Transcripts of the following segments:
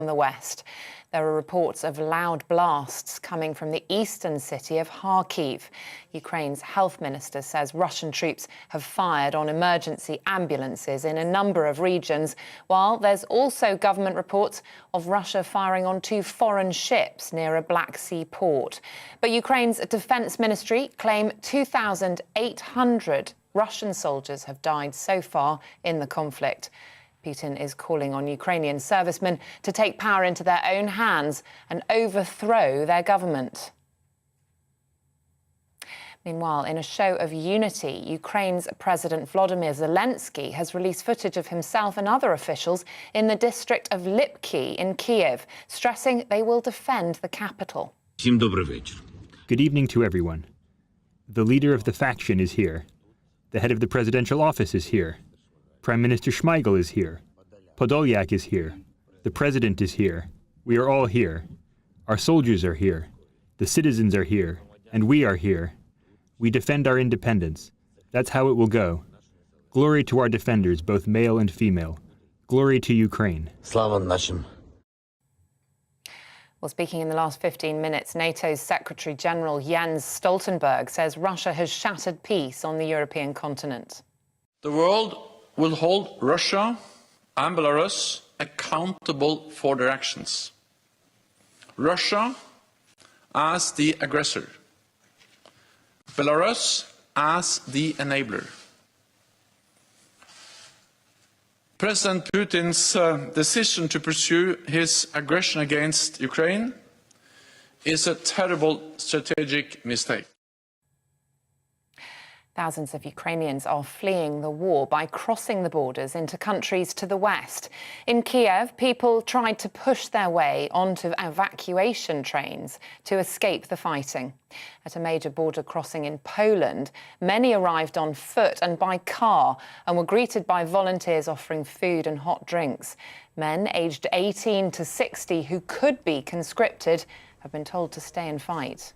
from the west. There are reports of loud blasts coming from the eastern city of Kharkiv. Ukraine's health minister says Russian troops have fired on emergency ambulances in a number of regions, while there's also government reports of Russia firing on 2 foreign ships near a Black Sea port. But Ukraine's defense ministry claim 2,800 Russian soldiers have died so far in the conflict. Putin is calling on Ukrainian servicemen to take power into their own hands and overthrow their government. Meanwhile, in a show of unity, Ukraine's President Volodymyr Zelensky has released footage of himself and other officials in the district of Lipki in Kiev, stressing they will defend the capital. Good evening to everyone. The leader of the faction is here. The head of the presidential office is here. Prime Minister Shmyhal is here. Podolyak is here. The president is here. We are all here. Our soldiers are here. The citizens are here. And we are here. We defend our independence. That's how it will go. Glory to our defenders, both male and female. Glory to Ukraine. Slava našim. Well, speaking in the last 15 minutes, NATO's Secretary General Jens Stoltenberg says Russia has shattered peace on the European continent. The world will hold Russia and Belarus accountable for their actions. Russia as the aggressor, Belarus as the enabler. President Putin's decision to pursue his aggression against Ukraine is a terrible strategic mistake. Thousands of Ukrainians are fleeing the war by crossing the borders into countries to the west. In Kiev, people tried to push their way onto evacuation trains to escape the fighting. At a major border crossing in Poland, many arrived on foot and by car and were greeted by volunteers offering food and hot drinks. Men aged 18 to 60 who could be conscripted have been told to stay and fight.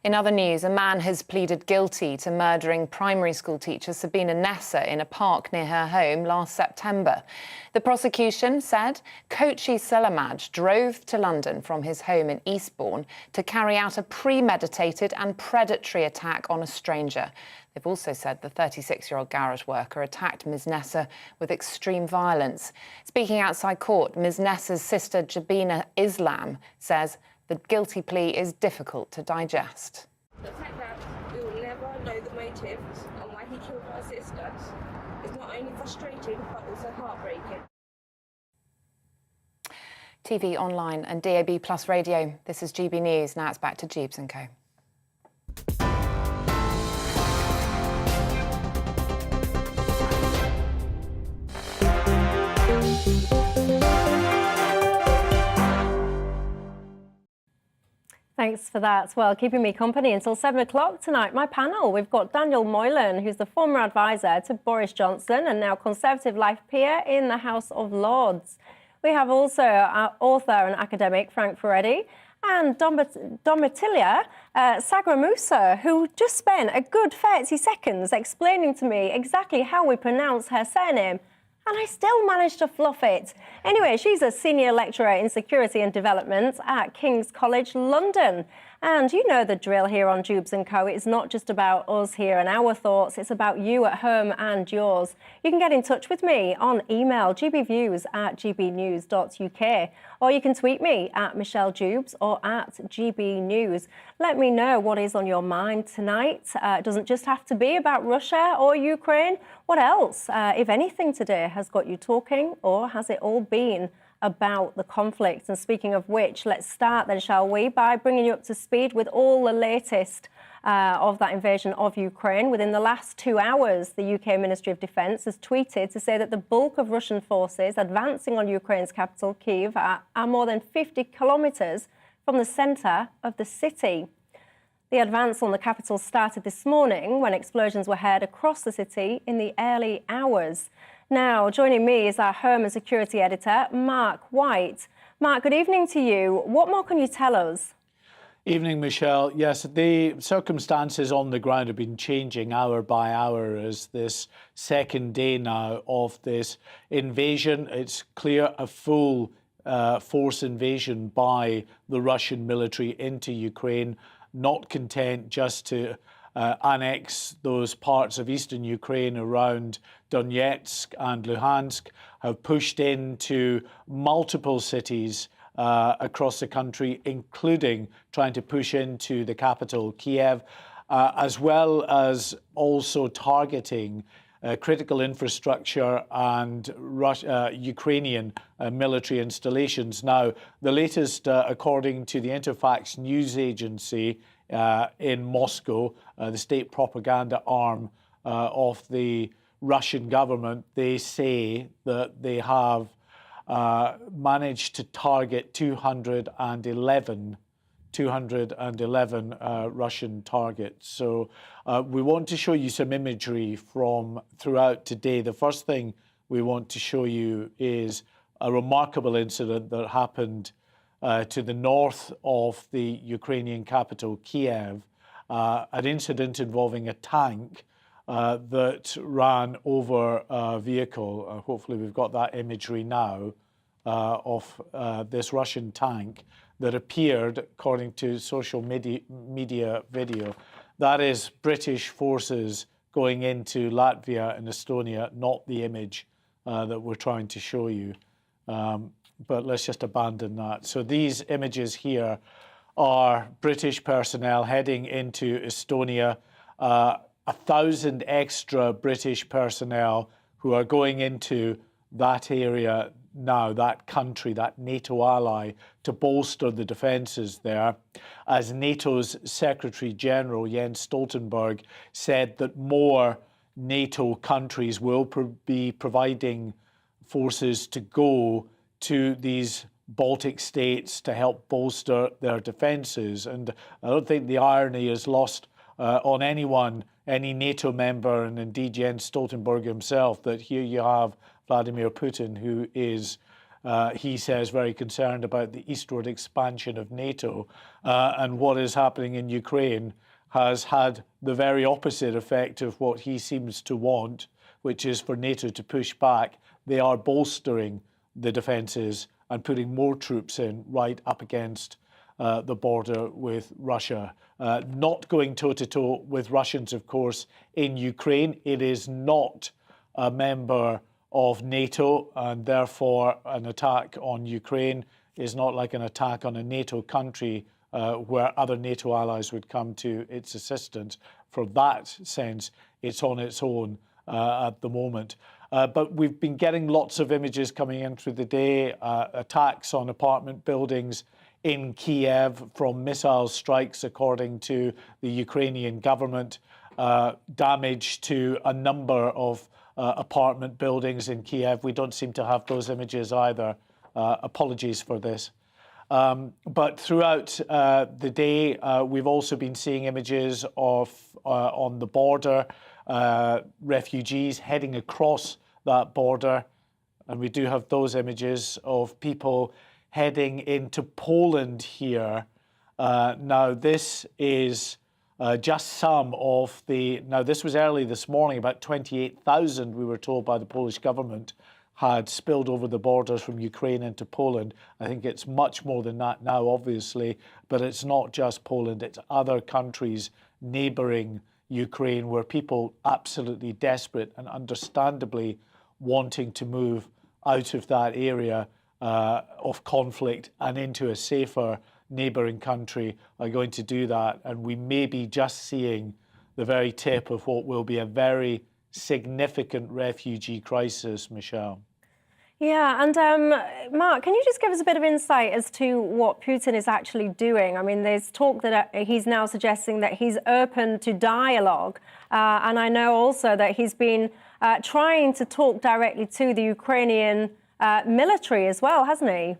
In other news, a man has pleaded guilty to murdering primary school teacher Sabina Nessa in a park near her home last September. The prosecution said Kochi Selamaj drove to London from his home in Eastbourne to carry out a premeditated and predatory attack on a stranger. They've also said the 36-year-old garage worker attacked Ms. Nessa with extreme violence. Speaking outside court, Ms. Nessa's sister Jabina Islam says the guilty plea is difficult to digest. The fact that we will never know the motives and why he killed our sister is not only frustrating but also heartbreaking. TV, online and DAB+ radio. This is GB News. Now it's back to Dewbs & Co. Thanks for that. Well, keeping me company until 7 o'clock tonight. My panel, we've got Daniel Moylan, who's the former advisor to Boris Johnson and now Conservative life peer in the House of Lords. We have also our author and academic Frank Furedi and Domitilia Sagramusa, who just spent a good 30 seconds explaining to me exactly how we pronounce her surname. And I still managed to fluff it. Anyway, she's a senior lecturer in security and development at King's College London. And you know the drill here on Dewbs & Co. It's not just about us here and our thoughts, it's about you at home and yours. You can get in touch with me on email, gbviews@gbnews.uk, or you can tweet me at Michelle Dewbs or at GBNews. Let me know what is on your mind tonight. It doesn't just have to be about Russia or Ukraine. What else, if anything today, has got you talking, or has it all been about the conflict? And speaking of which, let's start then, shall we, by bringing you up to speed with all the latest of that invasion of Ukraine. Within the last 2 hours, the UK Ministry of Defence has tweeted to say that the bulk of Russian forces advancing on Ukraine's capital, Kyiv, are more than 50 kilometres from the centre of the city. The advance on the capital started this morning when explosions were heard across the city in the early hours. Now, joining me is our Home and Security Editor, Mark White. Mark, good evening to you. What more can you tell us? Evening, Michelle. Yes, the circumstances on the ground have been changing hour by hour as this second day now of this invasion. It's clear a full force invasion by the Russian military into Ukraine, not content just to annex those parts of eastern Ukraine around Donetsk and Luhansk, have pushed into multiple cities across the country, including trying to push into the capital, Kiev, as well as also targeting critical infrastructure and Ukrainian military installations. Now, the latest, according to the Interfax news agency in Moscow, the state propaganda arm of the Russian government, they say that they have managed to target 211 Russian targets. So we want to show you some imagery from throughout today. The first thing we want to show you is a remarkable incident that happened to the north of the Ukrainian capital, Kiev, an incident involving a tank that ran over a vehicle. Hopefully we've got that imagery now of this Russian tank that appeared, according to social media video. That is British forces going into Latvia and Estonia, not the image that we're trying to show you. But let's just abandon that. So these images here are British personnel heading into Estonia, 1,000 extra British personnel who are going into that area now, that country, that NATO ally, to bolster the defences there. As NATO's Secretary General Jens Stoltenberg said that more NATO countries will be providing forces to go to these Baltic states to help bolster their defences. And I don't think the irony is lost on anyone, any NATO member, and indeed Jens Stoltenberg himself, that here you have Vladimir Putin, who is, he says, very concerned about the eastward expansion of NATO. And what is happening in Ukraine has had the very opposite effect of what he seems to want, which is for NATO to push back. They are bolstering the defences and putting more troops in right up against the border with Russia. Not going toe-to-toe with Russians, of course, in Ukraine. It is not a member of NATO, and therefore an attack on Ukraine is not like an attack on a NATO country where other NATO allies would come to its assistance. From that sense, it's on its own at the moment. But we've been getting lots of images coming in through the day, attacks on apartment buildings in Kiev from missile strikes, according to the Ukrainian government, damage to a number of apartment buildings in Kiev. We don't seem to have those images either. Apologies for this. But throughout the day, we've also been seeing images of, on the border, refugees heading across that border. And we do have those images of people heading into Poland here. Now, this is just some of the... Now, this was early this morning. About 28,000, we were told by the Polish government, had spilled over the borders from Ukraine into Poland. I think it's much more than that now, obviously, but it's not just Poland, it's other countries neighbouring Ukraine where people absolutely desperate and understandably wanting to move out of that area of conflict and into a safer neighbouring country are going to do that. And we may be just seeing the very tip of what will be a very significant refugee crisis, Michelle. Yeah, and Mark, can you just give us a bit of insight as to what Putin is actually doing? I mean, there's talk that he's now suggesting that he's open to dialogue. And I know also that he's been trying to talk directly to the Ukrainian military as well, hasn't he?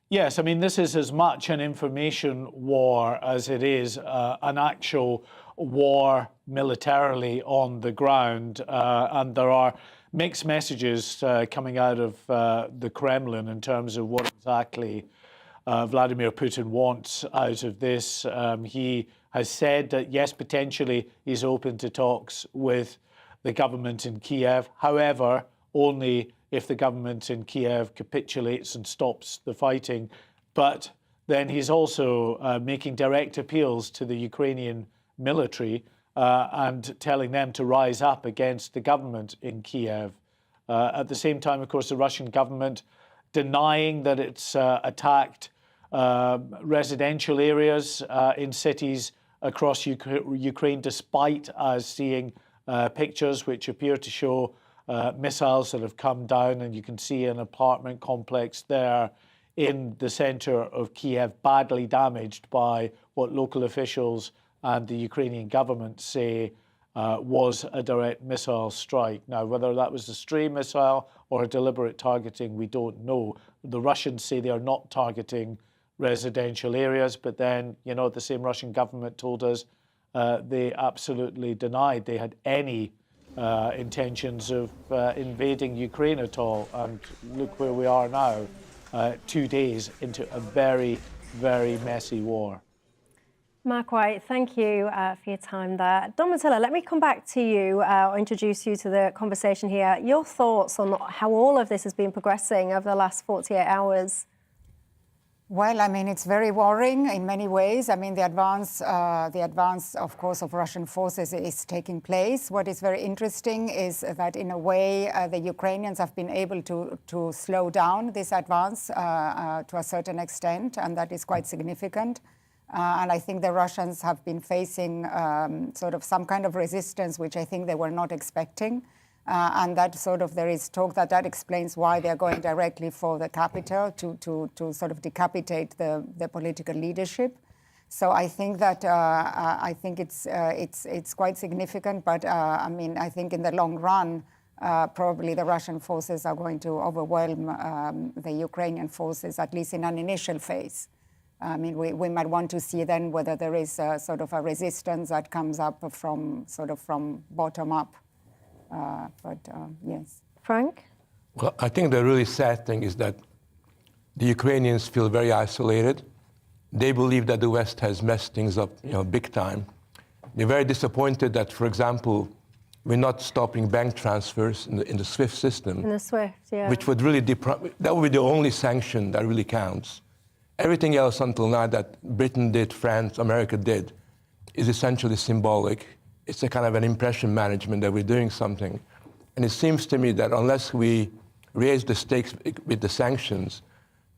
Yes, I mean, this is as much an information war as it is an actual war militarily on the ground. And there are mixed messages coming out of the Kremlin in terms of what exactly Vladimir Putin wants out of this. He has said that, yes, potentially he's open to talks with the government in Kiev. However, only if the government in Kiev capitulates and stops the fighting. But then he's also making direct appeals to the Ukrainian military and telling them to rise up against the government in Kiev. At the same time, of course, the Russian government denying that it's attacked residential areas in cities across Ukraine, despite us seeing pictures which appear to show missiles that have come down, and you can see an apartment complex there in the center of Kiev badly damaged by what local officials and the Ukrainian government say was a direct missile strike. Now, whether that was a stray missile or a deliberate targeting, we don't know. The Russians say they are not targeting residential areas, but then, you know, the same Russian government told us they absolutely denied they had any intentions of invading Ukraine at all. And look where we are now, 2 days into a very, very messy war. Mark White, thank you for your time there. Don Matilla, let me come back to you or introduce you to the conversation here. Your thoughts on how all of this has been progressing over the last 48 hours? Well, I mean, it's very worrying in many ways. I mean, the advance, of course, of Russian forces is taking place. What is very interesting is that, in a way, the Ukrainians have been able to slow down this advance to a certain extent, and that is quite significant. And I think the Russians have been facing sort of some kind of resistance, which I think they were not expecting. And that sort of, there is talk that explains why they're going directly for the capital to sort of decapitate the political leadership. So I think that I think it's quite significant. But I mean, I think in the long run, probably the Russian forces are going to overwhelm the Ukrainian forces, at least in an initial phase. I mean, we might want to see then whether there is sort of a resistance that comes up from bottom up. Yes. Frank? Well, I think the really sad thing is that the Ukrainians feel very isolated. They believe that the West has messed things up, big time. They're very disappointed that, for example, we're not stopping bank transfers in the SWIFT system. In the SWIFT, yeah. Which would really, that would be the only sanction that really counts. Everything else until now that Britain did, France, America did, is essentially symbolic. It's a kind of an impression management that we're doing something. And it seems to me that unless we raise the stakes with the sanctions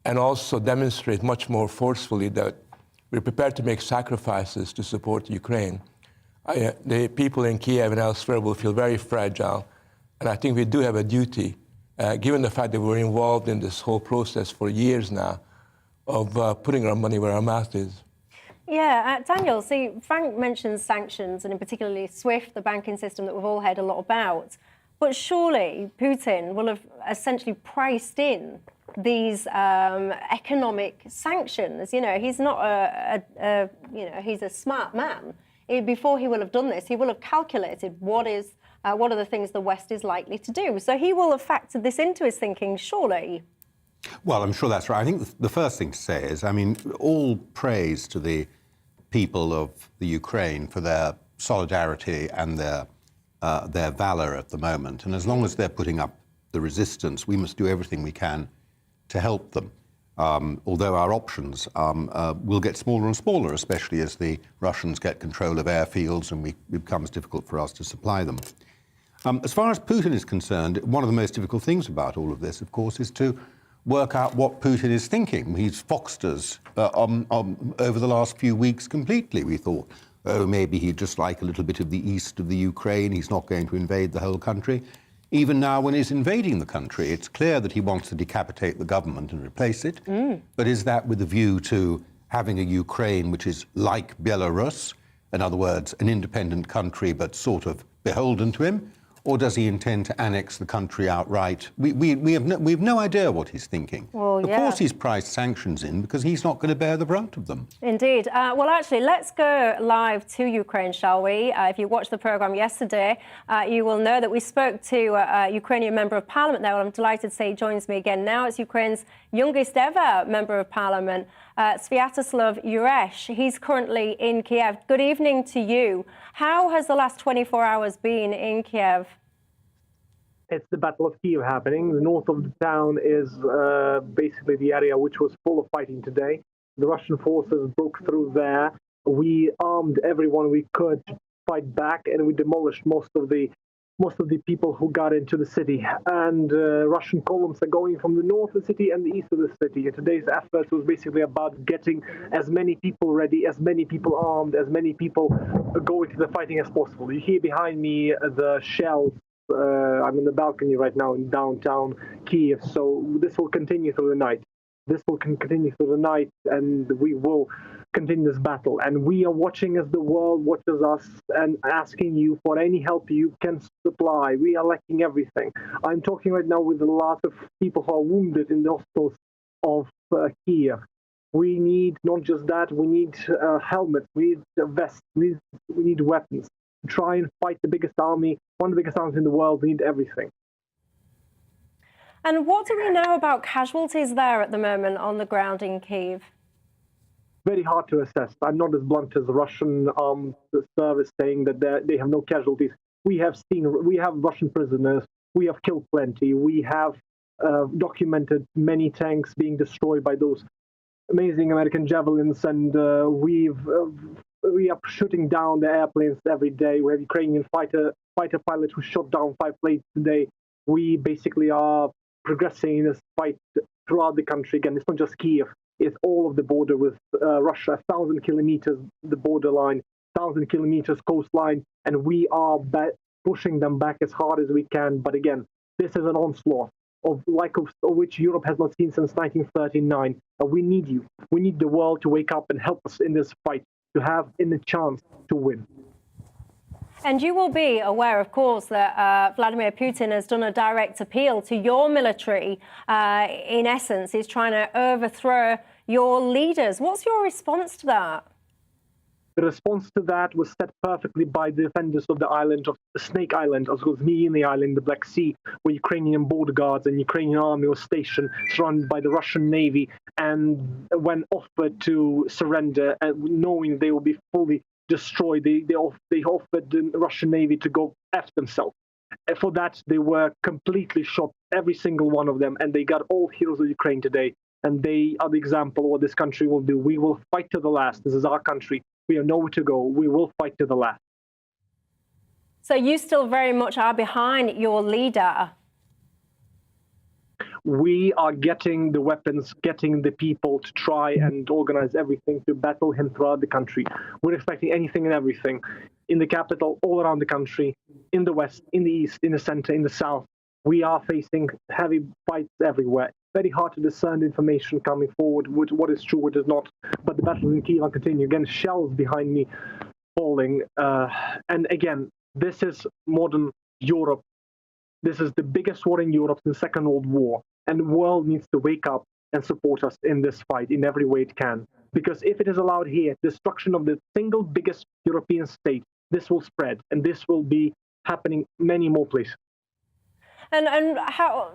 and also demonstrate much more forcefully that we're prepared to make sacrifices to support Ukraine, the people in Kiev and elsewhere will feel very fragile. And I think we do have a duty, given the fact that we're involved in this whole process for years now, of putting our money where our mouth is. Yeah, Daniel, see, Frank mentions sanctions, and in particularly SWIFT, the banking system that we've all heard a lot about. But surely Putin will have essentially priced in these economic sanctions. He's not he's a smart man. Before he will have done this, he will have calculated what are the things the West is likely to do. So he will have factored this into his thinking, surely. Well, I'm sure that's right. I think the first thing to say is, I mean, all praise to the people of the Ukraine for their solidarity and their valor at the moment. And as long as they're putting up the resistance, we must do everything we can to help them. Although our options will get smaller and smaller, especially as the Russians get control of airfields and it becomes difficult for us to supply them. As far as Putin is concerned, one of the most difficult things about all of this, of course, is to work out what Putin is thinking. He's foxed us over the last few weeks completely. We thought, oh, maybe he'd just like a little bit of the east of the Ukraine. He's not going to invade the whole country. Even now, when he's invading the country, it's clear that he wants to decapitate the government and replace it. But is that with a view to having a Ukraine which is like Belarus, in other words, an independent country but sort of beholden to him? Or does he intend to annex the country outright? We have no idea what he's thinking. Well, of course he's priced sanctions in because he's not going to bear the brunt of them. Indeed. Well, actually, let's go live to Ukraine, shall we? If you watched the programme yesterday, you will know that we spoke to a Ukrainian Member of Parliament there. Well, I'm delighted to say he joins me again now. It's Ukraine's youngest ever Member of Parliament, Sviatoslav Yuresh. He's currently in Kiev. Good evening to you. How has the last 24 hours been in Kiev? It's the Battle of Kiev happening. The north of the town is basically the area which was full of fighting today. The Russian forces broke through there. We armed everyone we could to fight back, and we demolished most of the people who got into the city. And Russian columns are going from the north of the city and the east of the city. And today's effort was basically about getting as many people ready, as many people armed, as many people going to the fighting as possible. You hear behind me the shells. I'm in the balcony right now in downtown Kiev. So this will continue through the night. This will continue through the night, and we will continue this battle. And we are watching as the world watches us and asking you for any help you can supply. We are lacking everything. I'm talking right now with a lot of people who are wounded in the hospitals of Kiev. We need not just that, we need helmets, we need vests, we need weapons. To try and fight the biggest army, one of the biggest armies in the world, we need everything. And what do we know about casualties there at the moment on the ground in Kyiv? Very hard to assess. I'm not as blunt as the Russian service saying that they have no casualties. We have Russian prisoners. We have killed plenty. We have documented many tanks being destroyed by those amazing American javelins, and we are shooting down the airplanes every day. We have Ukrainian fighter pilots who shot down 5 planes today. We basically are progressing in this fight throughout the country. Again, it's not just Kiev, it's all of the border with Russia, 1,000 kilometers, the borderline, 1,000 kilometers coastline, and we are pushing them back as hard as we can. But again, this is an onslaught of which Europe has not seen since 1939. We need you. We need the world to wake up and help us in this fight, to have a chance to win. And you will be aware, of course, that Vladimir Putin has done a direct appeal to your military. In essence, he's trying to overthrow your leaders. What's your response to that? The response to that was set perfectly by the defenders of the island of Snake Island, as well as me in the island, the Black Sea, where Ukrainian border guards and Ukrainian army was stationed, surrounded by the Russian Navy, and when offered to surrender, and knowing they will be fully destroyed, they offered the Russian Navy to go F themselves. And for that, they were completely shot, every single one of them, and they got all heroes of Ukraine today. And they are the example of what this country will do. We will fight to the last. This is our country. We have nowhere to go. We will fight to the last. So you still very much are behind your leader? We are getting the weapons, getting the people to try and organize everything to battle him throughout the country. We're expecting anything and everything in the capital, all around the country, in the west, in the east, in the center, in the south. We are facing heavy fights everywhere. Very hard to discern information coming forward, what is true, what is not. But the battles in Kyiv continue. Again, shells behind me falling. And again, this is modern Europe. This is the biggest war in Europe since the Second World War. And the world needs to wake up and support us in this fight in every way it can. Because if it is allowed here, destruction of the single biggest European state, this will spread. And this will be happening many more places. And how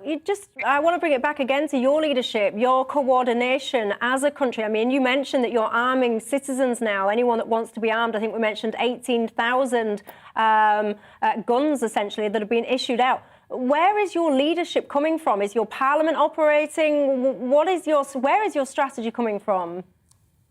I want to bring it back again to your leadership, your coordination as a country. I mean, you mentioned that you're arming citizens now, anyone that wants to be armed. I think we mentioned 18,000 guns, essentially, that have been issued out. Where is your leadership coming from? Is your parliament operating? Where is your strategy coming from?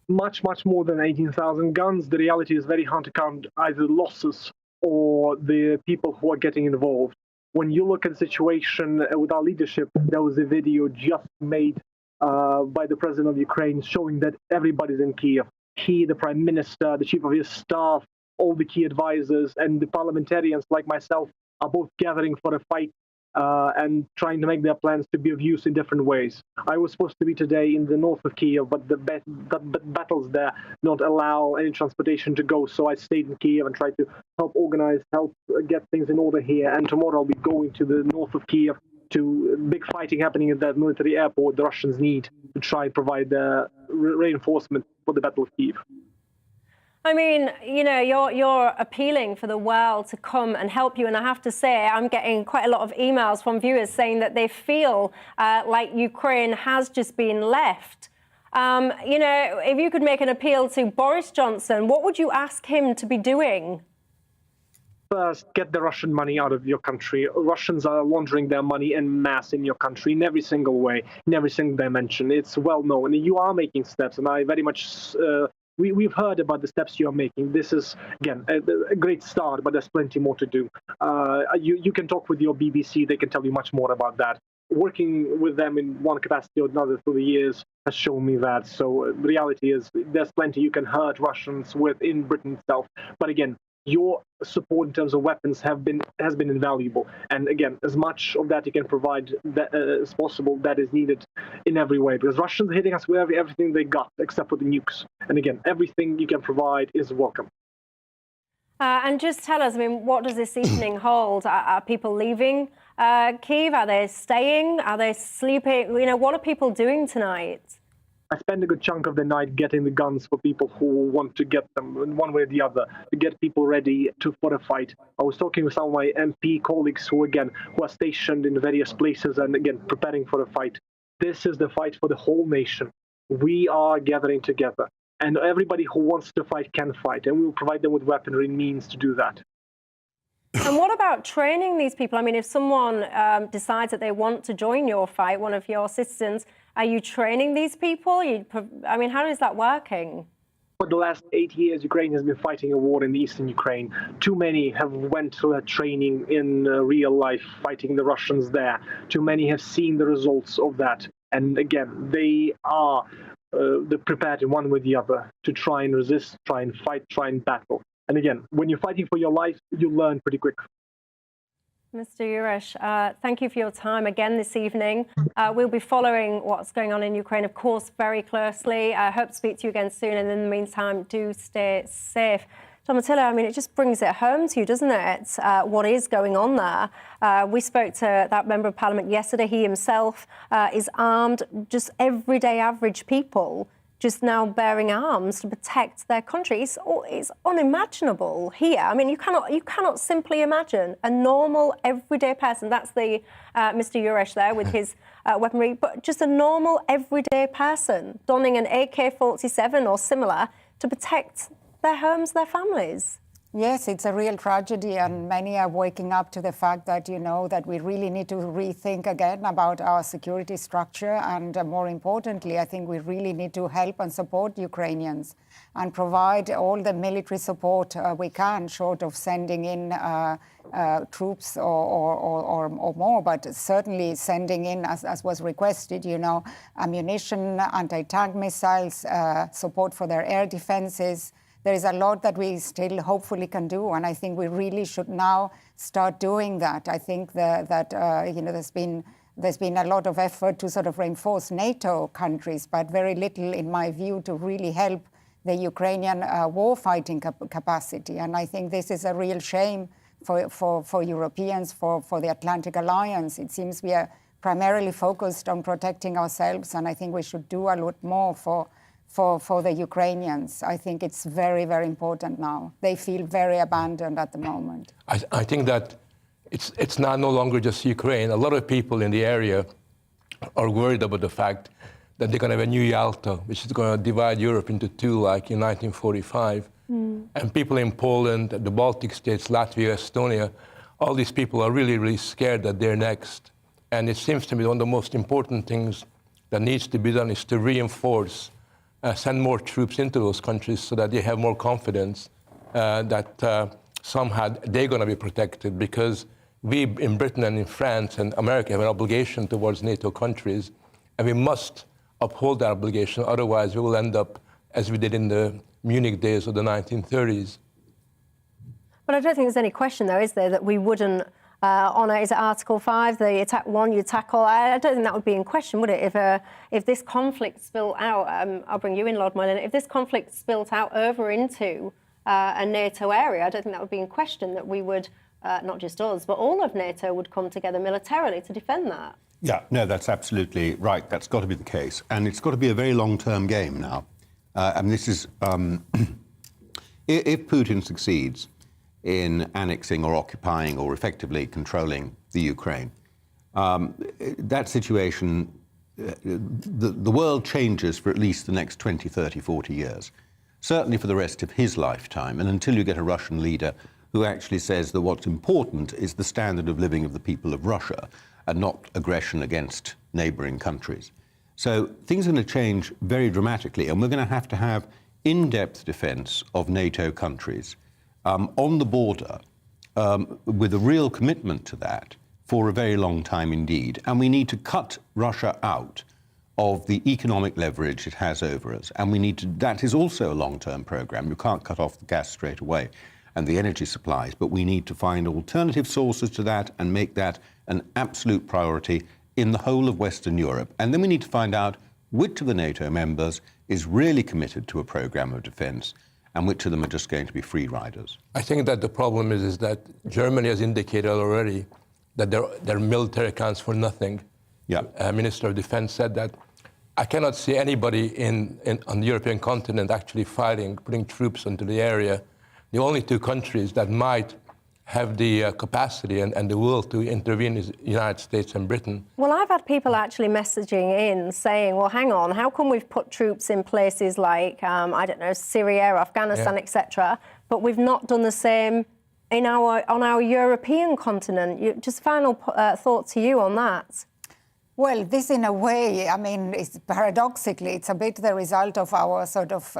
Much more than 18,000 guns. The reality is very hard to count either losses or the people who are getting involved. When you look at the situation with our leadership, there was a video just made by the president of Ukraine showing that everybody's in Kiev. He, the prime minister, the chief of his staff, all the key advisors, and the parliamentarians like myself are both gathering for a fight and trying to make their plans to be of use in different ways. I was supposed to be today in the north of Kiev, but the battles there not allow any transportation to go, so I stayed in Kiev and tried to help organize, help get things in order here. And tomorrow I'll be going to the north of Kiev to big fighting happening at that military airport the Russians need to try and provide reinforcement for the Battle of Kiev. I mean, you know, you're appealing for the world to come and help you. And I have to say, I'm getting quite a lot of emails from viewers saying that they feel like Ukraine has just been left. You know, if you could make an appeal to Boris Johnson, what would you ask him to be doing? first get the Russian money out of your country. Russians are laundering their money en masse in your country in every single way, in every single dimension. It's well known. And you are making steps, and I very much... We've heard about the steps you are making. This is, again, a great start, but there's plenty more to do. You can talk with your BBC. They can tell you much more about that. Working with them in one capacity or another through the years has shown me that. So the reality is there's plenty you can hurt Russians with in Britain itself. But again, your support in terms of weapons has been invaluable. And again, as much of that you can provide as possible, that is needed in every way. Because Russians are hitting us with everything they got, except for the nukes. And again, everything you can provide is welcome. And just tell us, I mean, what does this evening hold? Are people leaving Kyiv? Are they staying? Are they sleeping? You know, what are people doing tonight? I spend a good chunk of the night getting the guns for people who want to get them in one way or the other, to get people ready for the fight. I was talking with some of my MP colleagues who are stationed in various places and, again, preparing for the fight. This is the fight for the whole nation. We are gathering together, and everybody who wants to fight can fight, and we will provide them with weaponry and means to do that. And what about training these people? I mean, if someone decides that they want to join your fight, one of your citizens, are you training these people? I mean, how is that working? For the last 8 years, Ukraine has been fighting a war in eastern Ukraine. Too many have went through that training in real life, fighting the Russians there. Too many have seen the results of that. And again, they are prepared in one way or the other to try and resist, try and fight, try and battle. And again, when you're fighting for your life, you learn pretty quick. Mr. Yuresh, thank you for your time again this evening. We'll be following what's going on in Ukraine, of course, very closely. I hope to speak to you again soon. And in the meantime, do stay safe. Tom Attila, I mean, it just brings it home to you, doesn't it? What is going on there? We spoke to that member of parliament yesterday. He himself is armed, just everyday average people just now bearing arms to protect their country. It's unimaginable here. I mean, you cannot simply imagine a normal, everyday person. That's the Mr. Yuresh there with his weaponry, but just a normal, everyday person donning an AK-47 or similar to protect their homes, their families. Yes, it's a real tragedy, and many are waking up to the fact that, you know, that we really need to rethink again about our security structure. And more importantly, I think we really need to help and support Ukrainians and provide all the military support we can, short of sending in troops or more, but certainly sending in, as was requested, you know, ammunition, anti-tank missiles, support for their air defenses. There is a lot that we still hopefully can do, and I think we really should now start doing that. I think that you know, there's been a lot of effort to sort of reinforce NATO countries, but very little, in my view, to really help the Ukrainian war-fighting capacity. And I think this is a real shame for Europeans, for the Atlantic Alliance. It seems we are primarily focused on protecting ourselves, and I think we should do a lot more for the Ukrainians. I think it's very, very important now. They feel very abandoned at the moment. I think that it's now no longer just Ukraine. A lot of people in the area are worried about the fact that they're going to have a new Yalta, which is going to divide Europe into two, like in 1945. And people in Poland, the Baltic states, Latvia, Estonia, all these people are really, really scared that they're next. And it seems to me one of the most important things that needs to be done is to reinforce send more troops into those countries so that they have more confidence that somehow they're going to be protected, because we in Britain and in France and America have an obligation towards NATO countries, and we must uphold that obligation. Otherwise, we will end up as we did in the Munich days of the 1930s. But I don't think there's any question, though, is there, that we wouldn't honour, is it Article 5, the attack one, you tackle? I don't think that would be in question, would it? If this conflict spilled out, I'll bring you in, Lord Moylan, if this conflict spilled out over into a NATO area, I don't think that would be in question, that we would, not just us, but all of NATO would come together militarily to defend that. Yeah, no, that's absolutely right. That's got to be the case. And it's got to be a very long-term game now. And this is, if Putin succeeds in annexing or occupying or effectively controlling the Ukraine, that situation, the world changes for at least the next 20, 30, 40 years, certainly for the rest of his lifetime. And until you get a Russian leader who actually says that what's important is the standard of living of the people of Russia and not aggression against neighboring countries. So things are going to change very dramatically, and we're going to have in-depth defense of NATO countries on the border with a real commitment to that for a very long time indeed. And we need to cut Russia out of the economic leverage it has over us. And we need to, that is also a long-term program. You can't cut off the gas straight away and the energy supplies, but we need to find alternative sources to that and make that an absolute priority in the whole of Western Europe. And then we need to find out which of the NATO members is really committed to a program of defense and which of them are just going to be free riders. I think that the problem is that Germany has indicated already that their military accounts for nothing. Yeah. Minister of Defense said that. I cannot see anybody on the European continent actually fighting, putting troops into the area. The only two countries that might have the capacity and the will to intervene is the United States and Britain. Well, I've had people actually messaging in saying, well, hang on, how come we've put troops in places like, I don't know, Syria, Afghanistan, etc., but we've not done the same on our European continent? Just final thought to you on that. Well, this in a way, I mean, paradoxically, it's a bit the result of our sort of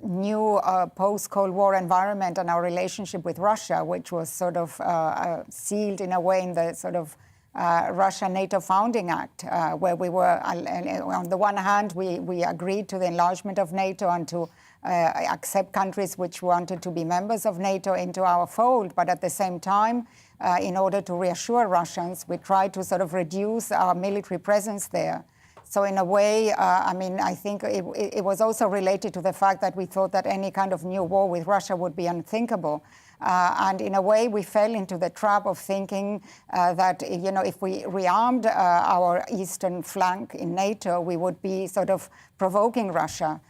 new post-Cold War environment and our relationship with Russia, which was sort of sealed in a way in the sort of Russia-NATO Founding Act, where we were, on the one hand, we agreed to the enlargement of NATO and to accept countries which wanted to be members of NATO into our fold, but at the same time, in order to reassure Russians, we tried to sort of reduce our military presence there. So in a way, I mean, I think it was also related to the fact that we thought that any kind of new war with Russia would be unthinkable. And in a way, we fell into the trap of thinking that, you know, if we rearmed our eastern flank in NATO, we would be sort of provoking Russia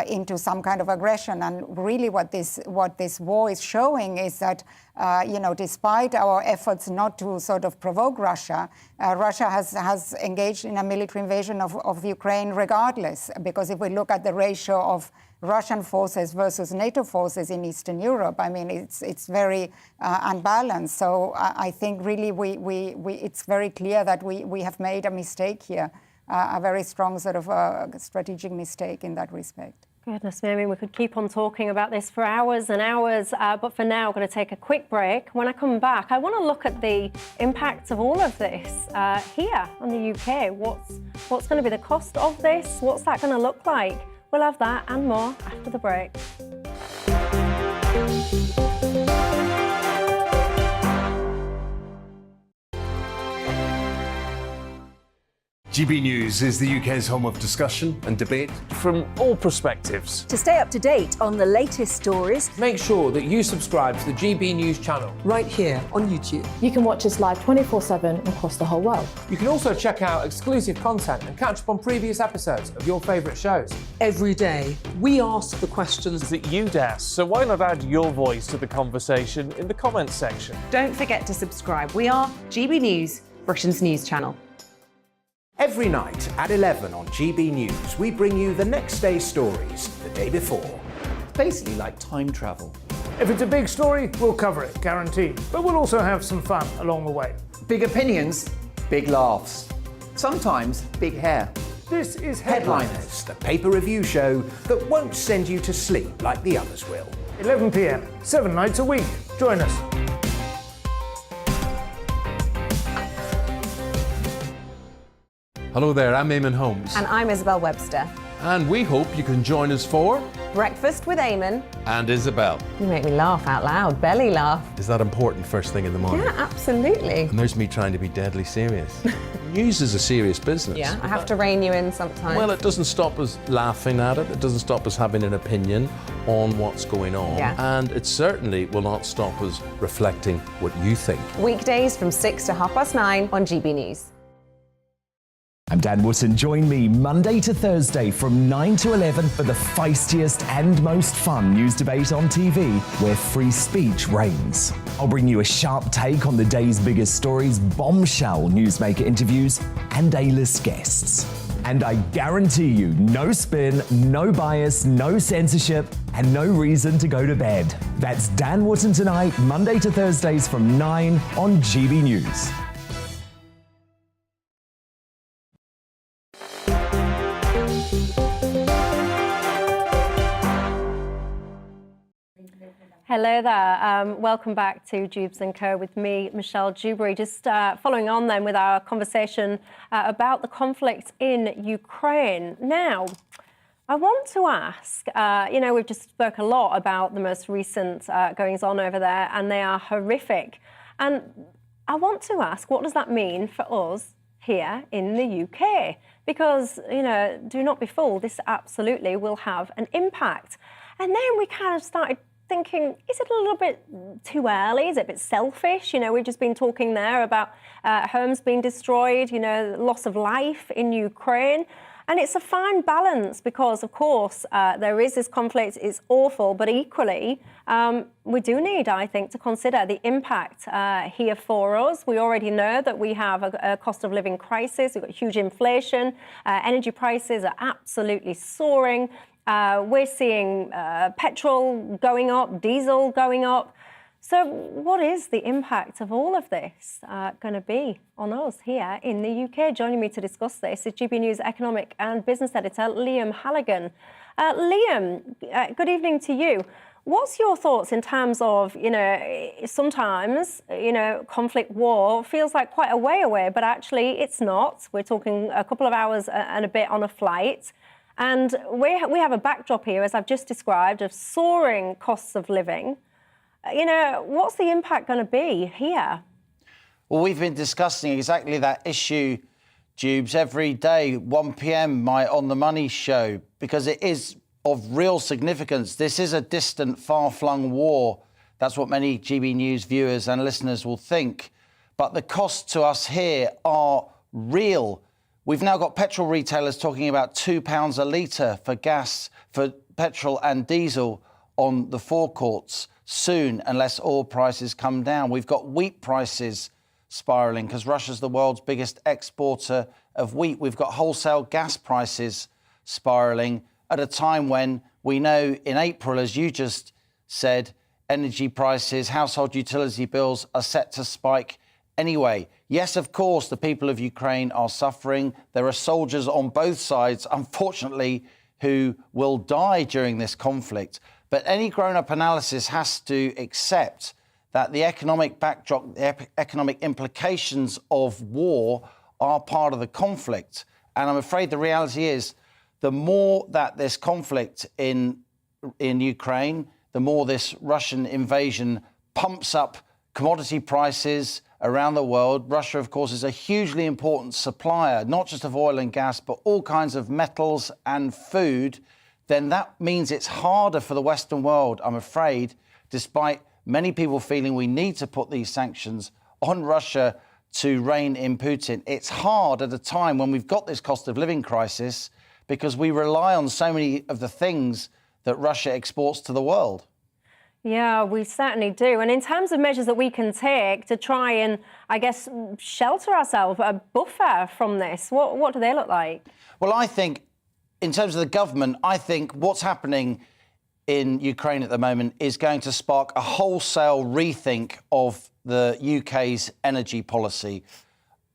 into some kind of aggression. And really what this war is showing is that, you know, despite our efforts not to sort of provoke Russia, Russia has engaged in a military invasion of Ukraine regardless. Because if we look at the ratio of Russian forces versus NATO forces in Eastern Europe, I mean, it's very unbalanced. So I think really it's very clear that we have made a mistake here. A very strong sort of strategic mistake in that respect. Goodness me, I mean, we could keep on talking about this for hours and hours, but for now, I'm going to take a quick break. When I come back, I want to look at the impact of all of this here in the UK. What's going to be the cost of this? What's that going to look like? We'll have that and more after the break. GB News is the UK's home of discussion and debate from all perspectives. To stay up to date on the latest stories, make sure that you subscribe to the GB News channel right here on YouTube. You can watch us live 24/7 across the whole world. You can also check out exclusive content and catch up on previous episodes of your favourite shows. Every day, we ask the questions that you'd ask, so why not add your voice to the conversation in the comments section? Don't forget to subscribe. We are GB News, Britain's news channel. Every night at 11 on GB News, we bring you the next day's stories the day before. It's basically like time travel. If it's a big story, we'll cover it, guaranteed. But we'll also have some fun along the way. Big opinions, big laughs. Sometimes big hair. This is Headliners, the paper review show that won't send you to sleep like the others will. 11 p.m, 7 nights a week. Join us. Hello there, I'm Eamon Holmes. And I'm Isabel Webster. And we hope you can join us for Breakfast with Eamon and Isabel. You make me laugh out loud, belly laugh. Is that important first thing in the morning? Yeah, absolutely. And there's me trying to be deadly serious. News is a serious business. Yeah, I have to rein you in sometimes. Well, it doesn't stop us laughing at it. It doesn't stop us having an opinion on what's going on. Yeah. And it certainly will not stop us reflecting what you think. Weekdays from 6 to 9:30 on GB News. I'm Dan Wootton. Join me Monday to Thursday from 9 to 11 for the feistiest and most fun news debate on TV, where free speech reigns. I'll bring you a sharp take on the day's biggest stories, bombshell newsmaker interviews, and A-list guests. And I guarantee you, no spin, no bias, no censorship, and no reason to go to bed. That's Dan Wootton Tonight, Monday to Thursdays from 9 on GB News. Hello there. Welcome back to Dewbs & Co. with me, Michelle Dewberry. Just following on then with our conversation about the conflict in Ukraine. Now, I want to ask, we've just spoke a lot about the most recent goings-on over there, and they are horrific. And I want to ask, what does that mean for us here in the UK? Because, do not be fooled, this absolutely will have an impact. And then we kind of started thinking, is it a little bit too early? Is it a bit selfish? We've just been talking there about homes being destroyed, loss of life in Ukraine. And it's a fine balance because, of course, there is this conflict. It's awful. But equally, we do need, I think, to consider the impact here for us. We already know that we have a cost of living crisis. We've got huge inflation. Energy prices are absolutely soaring. We're seeing petrol going up, diesel going up. So what is the impact of all of this going to be on us here in the UK? Joining me to discuss this is GB News economic and business editor Liam Halligan. Liam, good evening to you. What's your thoughts in terms of, sometimes, conflict, war feels like quite a way away, but actually it's not. We're talking a couple of hours and a bit on a flight. And we have a backdrop here, as I've just described, of soaring costs of living. What's the impact going to be here? Well, we've been discussing exactly that issue, Dewbs, every day, 1 p.m, my On the Money show, because it is of real significance. This is a distant, far-flung war. That's what many GB News viewers and listeners will think. But the costs to us here are real. We've now got petrol retailers talking about £2 a litre for gas, for petrol and diesel on the forecourts soon, unless oil prices come down. We've got wheat prices spiralling because Russia's the world's biggest exporter of wheat. We've got wholesale gas prices spiralling at a time when we know in April, as you just said, energy prices, household utility bills are set to spike anyway. Yes, of course, the people of Ukraine are suffering. There are soldiers on both sides, unfortunately, who will die during this conflict. But any grown-up analysis has to accept that the economic backdrop, the economic implications of war are part of the conflict. And I'm afraid the reality is the more that this conflict in Ukraine, the more this Russian invasion pumps up commodity prices around the world. Russia, of course, is a hugely important supplier, not just of oil and gas, but all kinds of metals and food. Then that means it's harder for the Western world, I'm afraid, despite many people feeling we need to put these sanctions on Russia to rein in Putin. It's hard at a time when we've got this cost of living crisis because we rely on so many of the things that Russia exports to the world. Yeah, we certainly do. And in terms of measures that we can take to try and, I guess, shelter ourselves, a buffer from this, what do they look like? Well, I think, in terms of the government, I think what's happening in Ukraine at the moment is going to spark a wholesale rethink of the UK's energy policy.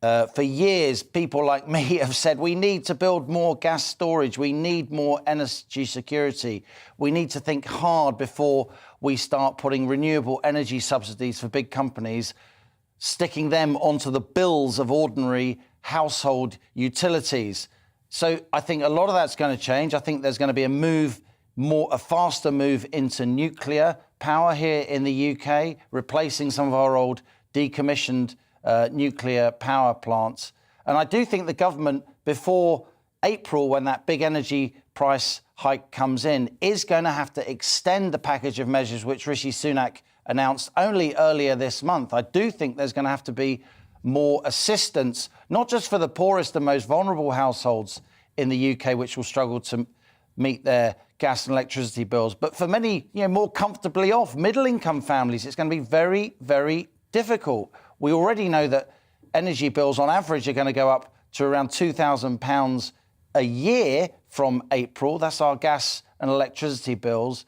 For years, people like me have said we need to build more gas storage. We need more energy security. We need to think hard before we start putting renewable energy subsidies for big companies, sticking them onto the bills of ordinary household utilities. So I think a lot of that's going to change. I think there's going to be a faster move into nuclear power here in the UK, replacing some of our old decommissioned nuclear power plants. And I do think the government, before April, when that big energy price hike comes in, is going to have to extend the package of measures which Rishi Sunak announced only earlier this month. I do think there's going to have to be more assistance, not just for the poorest and most vulnerable households in the UK, which will struggle to meet their gas and electricity bills, but for many, more comfortably off middle-income families, it's going to be very, very difficult. We already know that energy bills on average are going to go up to around £2,000 a year from April. That's our gas and electricity bills.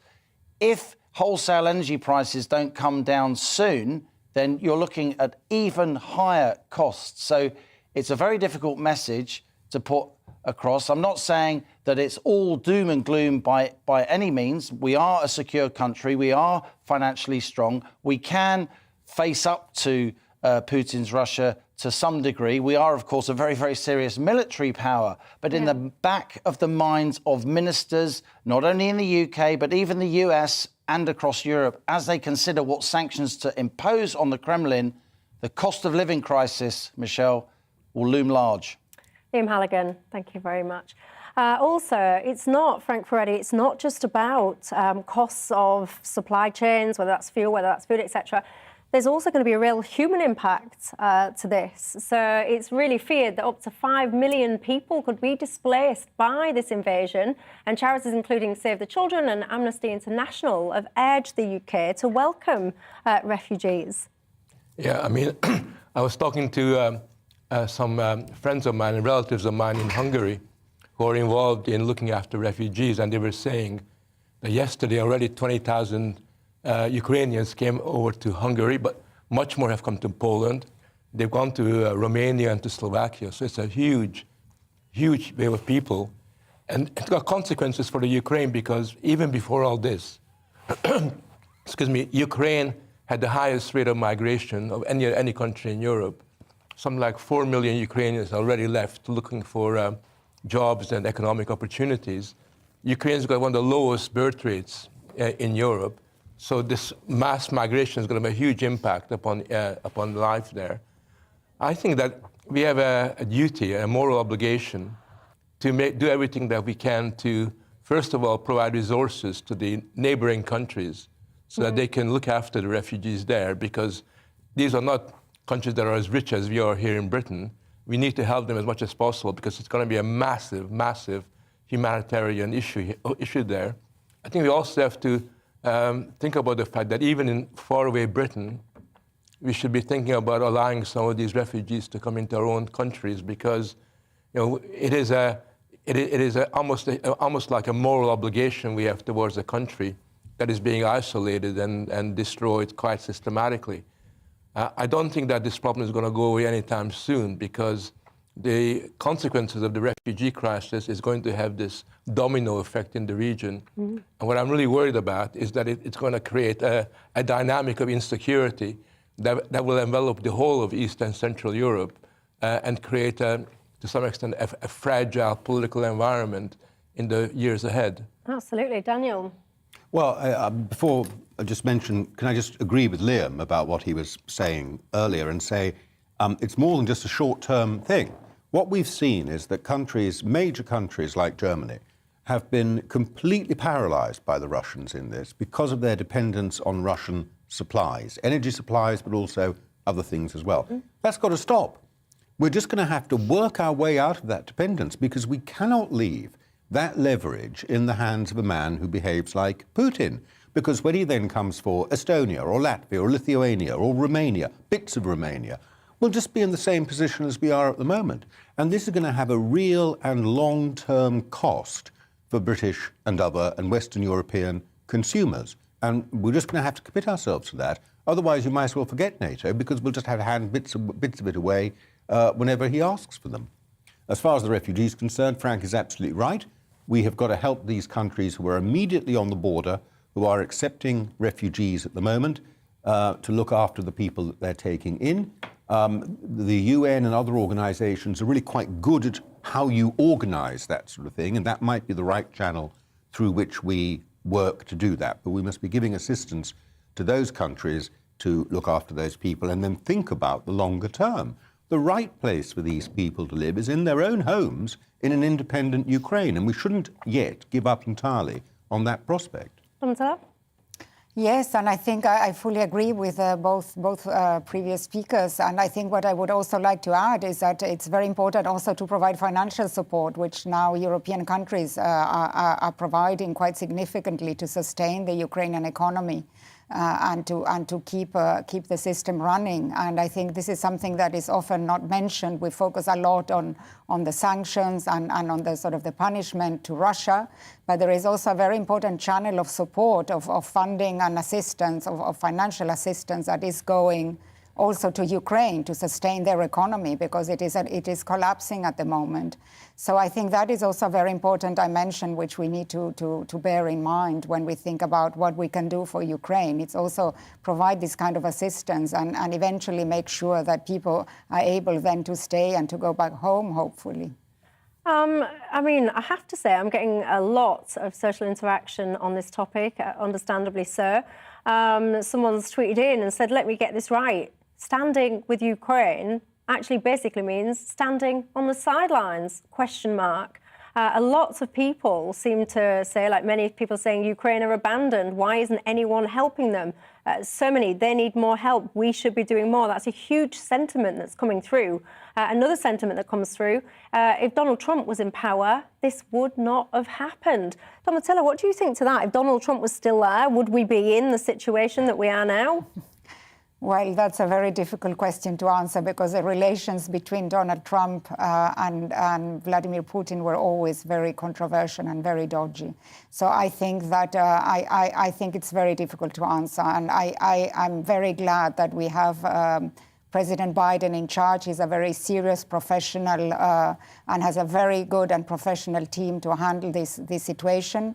If wholesale energy prices don't come down soon, then you're looking at even higher costs. So it's a very difficult message to put across. I'm not saying that it's all doom and gloom by any means. We are a secure country. We are financially strong. We can face up to Putin's Russia to some degree. We are, of course, a very, very serious military power. But in the back of the minds of ministers, not only in the UK, but even the US and across Europe, as they consider what sanctions to impose on the Kremlin, the cost of living crisis, Michelle, will loom large. Liam Halligan, thank you very much. Also, it's not, Frank Ferretti, it's not just about costs of supply chains, whether that's fuel, whether that's food, etc. There's also going to be a real human impact to this. So it's really feared that up to 5 million people could be displaced by this invasion. And charities including Save the Children and Amnesty International have urged the UK to welcome refugees. Yeah, I mean, I was talking to some friends of mine and relatives of mine in Hungary who are involved in looking after refugees, and they were saying that yesterday already 20,000 Ukrainians came over to Hungary, but much more have come to Poland. They've gone to Romania and to Slovakia, so it's a huge, huge wave of people. And it's got consequences for the Ukraine because even before all this, excuse me, Ukraine had the highest rate of migration of any country in Europe. Something like 4 million Ukrainians already left looking for jobs and economic opportunities. Ukraine's got one of the lowest birth rates in Europe. So this mass migration is going to have a huge impact upon life there. I think that we have a duty, a moral obligation to do everything that we can to, first of all, provide resources to the neighboring countries so that they can look after the refugees there, because these are not countries that are as rich as we are here in Britain. We need to help them as much as possible because it's going to be a massive, massive humanitarian issue there. I think we also have to think about the fact that even in faraway Britain, we should be thinking about allowing some of these refugees to come into our own countries, because it is almost like a moral obligation we have towards a country that is being isolated and destroyed quite systematically. I don't think that this problem is going to go away anytime soon, because the consequences of the refugee crisis is going to have this domino effect in the region. And what I'm really worried about is that it's going to create a dynamic of insecurity that will envelop the whole of East and Central Europe and create, to some extent, a fragile political environment in the years ahead. Absolutely. Daniel? Well, before I just mention, can I just agree with Liam about what he was saying earlier and say it's more than just a short-term thing. What we've seen is that major countries like Germany, have been completely paralyzed by the Russians in this because of their dependence on Russian supplies, energy supplies, but also other things as well. That's got to stop. We're just going to have to work our way out of that dependence, because we cannot leave that leverage in the hands of a man who behaves like Putin. Because when he then comes for Estonia or Latvia or Lithuania or Romania, bits of Romania, we'll just be in the same position as we are at the moment. And this is going to have a real and long-term cost for British and other and Western European consumers. And we're just going to have to commit ourselves to that. Otherwise, you might as well forget NATO, because we'll just have to hand bits of it away whenever he asks for them. As far as the refugees are concerned, Frank is absolutely right. We have got to help these countries who are immediately on the border, who are accepting refugees at the moment, to look after the people that they're taking in. The UN and other organizations are really quite good at how you organize that sort of thing, and that might be the right channel through which we work to do that. But we must be giving assistance to those countries to look after those people, and then think about the longer term. The right place for these people to live is in their own homes in an independent Ukraine, and we shouldn't yet give up entirely on that prospect. Yes, and I think I fully agree with both previous speakers. And I think what I would also like to add is that it's very important also to provide financial support, which now European countries are providing quite significantly to sustain the Ukrainian economy. and to keep the system running. And I think this is something that is often not mentioned. We focus a lot on the sanctions and on the sort of the punishment to Russia, but there is also a very important channel of support, of funding and assistance, of financial assistance that is going also to Ukraine to sustain their economy, because it is collapsing at the moment. So I think that is also a very important dimension which we need to bear in mind when we think about what we can do for Ukraine. It's also provide this kind of assistance and eventually make sure that people are able then to stay and to go back home, hopefully. I mean, I have to say I'm getting a lot of social interaction on this topic, understandably so. Someone's tweeted in and said, let me get this right. Standing with Ukraine actually basically means standing on the sidelines, question mark. A lot of people seem to say, like many people saying, Ukraine are abandoned. Why isn't anyone helping them? So many, they need more help. We should be doing more. That's a huge sentiment that's coming through. Another sentiment that comes through, if Donald Trump was in power, this would not have happened. Domitilla, what do you think to that? If Donald Trump was still there, would we be in the situation that we are now? Well, that's a very difficult question to answer, because the relations between Donald Trump and Vladimir Putin were always very controversial and very dodgy. So I think that I think it's very difficult to answer. And I'm very glad that we have President Biden in charge. He's a very serious professional and has a very good and professional team to handle this situation.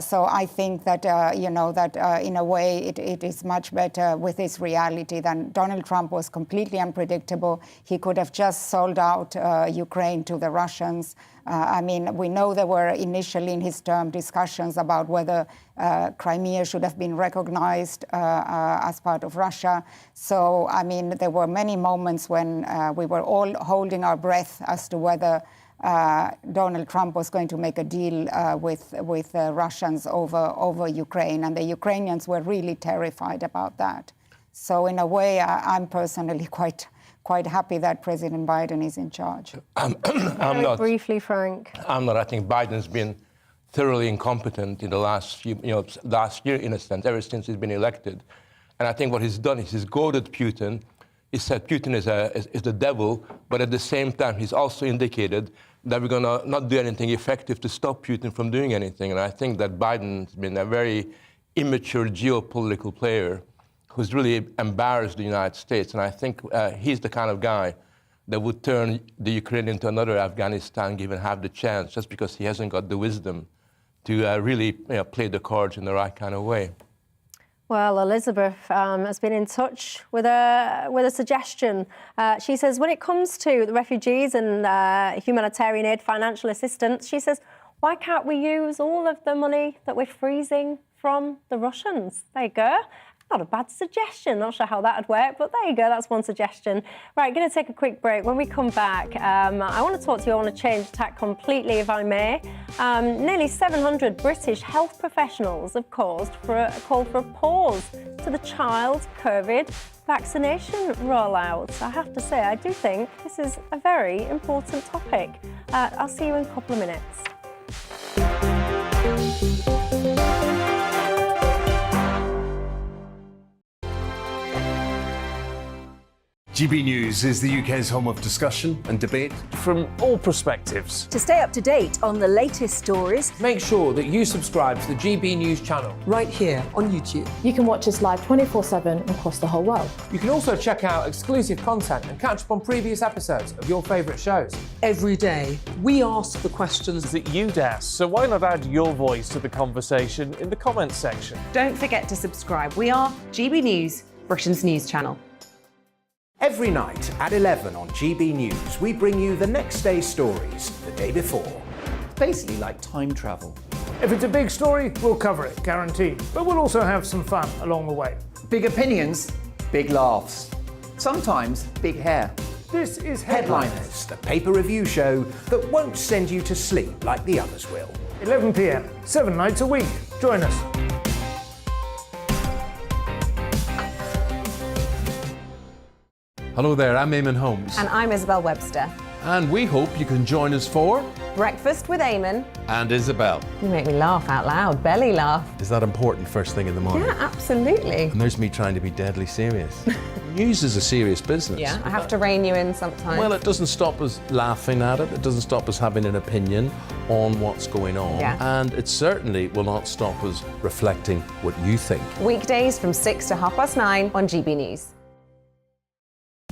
So I think that, in a way, it is much better with this reality than Donald Trump was completely unpredictable. He could have just sold out Ukraine to the Russians. I mean, we know there were initially in his term discussions about whether Crimea should have been recognized as part of Russia. So, I mean, there were many moments when we were all holding our breath as to whether Donald Trump was going to make a deal with Russians over Ukraine, and the Ukrainians were really terrified about that. So in a way, I'm personally quite happy that President Biden is in charge. I'm not. Briefly, Frank. I'm not. I think Biden's been thoroughly incompetent in the last year, in a sense, ever since he's been elected. And I think what he's done is he's goaded Putin. He said Putin is the devil, but at the same time, he's also indicated that we're going to not do anything effective to stop Putin from doing anything. And I think that Biden's been a very immature geopolitical player who's really embarrassed the United States. And I think he's the kind of guy that would turn the Ukraine into another Afghanistan, given half the chance, just because he hasn't got the wisdom to really play the cards in the right kind of way. Well, Elizabeth has been in touch with a suggestion. She says, when it comes to the refugees and humanitarian aid, financial assistance, she says, why can't we use all of the money that we're freezing from the Russians? There you go. Not a bad suggestion. Not sure how that would work, but there you go. That's one suggestion. Right, going to take a quick break. When we come back, I want to talk to you. I want to change tack completely, if I may. Nearly 700 British health professionals have called for a pause to the child COVID vaccination rollout. I have to say, I do think this is a very important topic. I'll see you in a couple of minutes. GB News is the UK's home of discussion and debate from all perspectives. To stay up to date on the latest stories, make sure that you subscribe to the GB News channel right here on YouTube. You can watch us live 24/7 across the whole world. You can also check out exclusive content and catch up on previous episodes of your favourite shows. Every day, we ask the questions that you'd ask, so why not add your voice to the conversation in the comments section? Don't forget to subscribe. We are GB News, Britain's news channel. Every night at 11 on GB News, we bring you the next day's stories the day before. It's basically like time travel. If it's a big story, we'll cover it, guaranteed. But we'll also have some fun along the way. Big opinions, big laughs. Sometimes big hair. This is Headliners, the paper review show that won't send you to sleep like the others will. 11 p.m, 7 nights a week. Join us. Hello there, I'm Eamon Holmes. And I'm Isabel Webster. And we hope you can join us for Breakfast with Eamon and Isabel. You make me laugh out loud, belly laugh. Is that important first thing in the morning? Yeah, absolutely. And there's me trying to be deadly serious. News is a serious business. Yeah, I have to rein you in sometimes. Well, it doesn't stop us laughing at it. It doesn't stop us having an opinion on what's going on. Yeah. And it certainly will not stop us reflecting what you think. Weekdays from 6 to 9:30 on GB News.